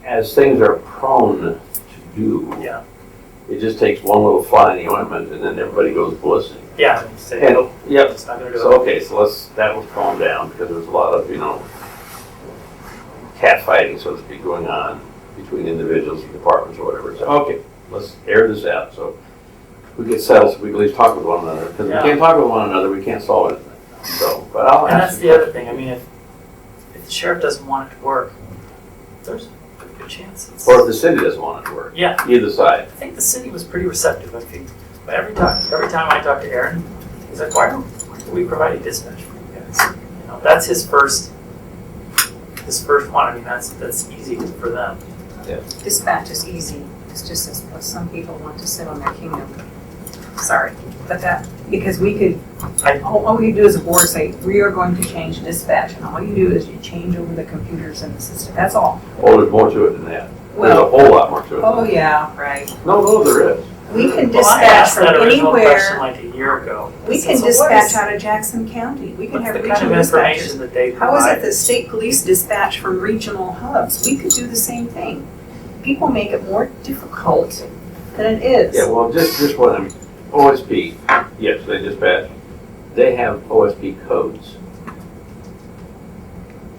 as things are prone to do, Yeah. it just takes one little fly in the ointment and then everybody goes ballistic. Yeah, and say, And, nope, yep, it's not gonna do so, it. okay, so that was calmed down because there was a lot of, cat fighting, so to speak, going on between individuals and departments or whatever. So, okay, let's air this out. So we get settled, so we can at least talk with one another. Because Yeah. we can't talk with one another, we can't solve anything. So, but I'll And ask. that's the other thing, I mean, if the sheriff doesn't want it to work, there's a pretty good chance it's. Or if the city doesn't want it to work. Yeah, Either side. I think the city was pretty receptive. I think, but every time I talk to Aaron, he's like, why don't we provide a dispatch for you guys? That's his first one. I mean, that's easy for them. Dispatch is easy. It's just as some people want to sit on their kingdom. Sorry, but because we could, all you do as a board say, we are going to change dispatch, and all you do is you change over the computers in the system. That's all. Oh, there's more to it than that. There's a Well, whole lot more to it. oh yeah, right. No, there is. We can Well, I dispatch asked from that original question anywhere. like a year ago. We can So what dispatch is- out of Jackson County. We can What's have the kind regional of dispatchers. information that they How is it provide? that state police dispatch from regional hubs? We could do the same thing. People make it more difficult than it is. Yeah, well, just what OSP, yes, they dispatch. They have OSP codes.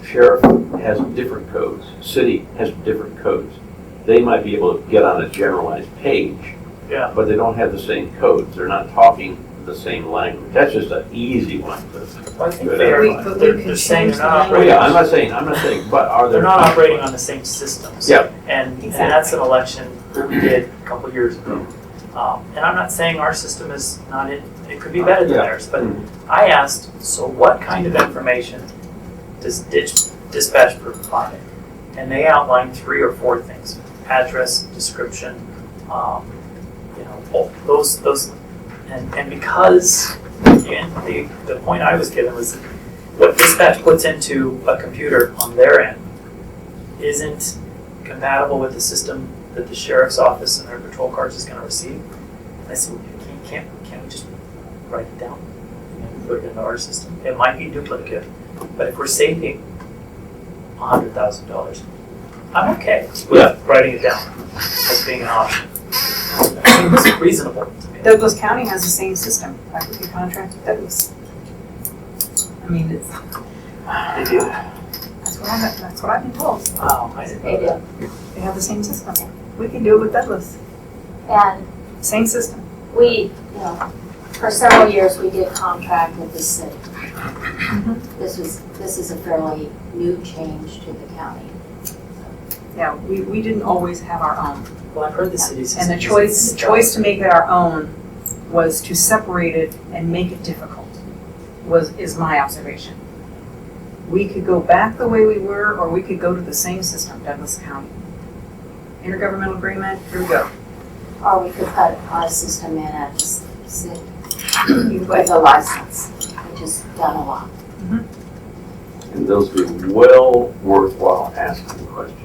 Sheriff has different codes. City has different codes. They might be able to get on a generalized page, Yeah. but they don't have the same codes. They're not talking the same language. That's just an easy one to. Well, I think Good. they're, But we they're, can they're saying change they're not the Oh operating. yeah, I'm not saying, but are there? They're not operating on the same systems. Yeah. And that's an election that we did a couple years ago. And I'm not saying our system is not it could be better than Yeah. theirs, but I asked, so what kind of information does dispatch provide? And they outlined 3 or 4 things: address, description, those, and because again, the point I was given was what dispatch puts into a computer on their end isn't compatible with the system that the sheriff's office and their patrol cars is going to receive. And I said, can't we just write it down and put it into our system? It might be duplicate, but if we're saving $100,000, I'm okay with writing it down as being an option. I think it's reasonable to me. Douglas County has the same system. Like we could contract with Douglas. I mean, it's. They do. That's what I've been told. Wow, I didn't They know do. that. They have the same system. We can do it with Douglas. And Same system. we, for several years, we did contract with the city. This is a fairly new change to the county. Yeah, we didn't always have our own. Well, I've heard the city's. And the choice to make it our own was to separate it and make it difficult, is my observation. We could go back the way we were, or we could go to the same system, Douglas County. Intergovernmental agreement, here we go. Or we could put our system in at the city Either way. with a license, which is done a lot. And those would be well worthwhile asking questions.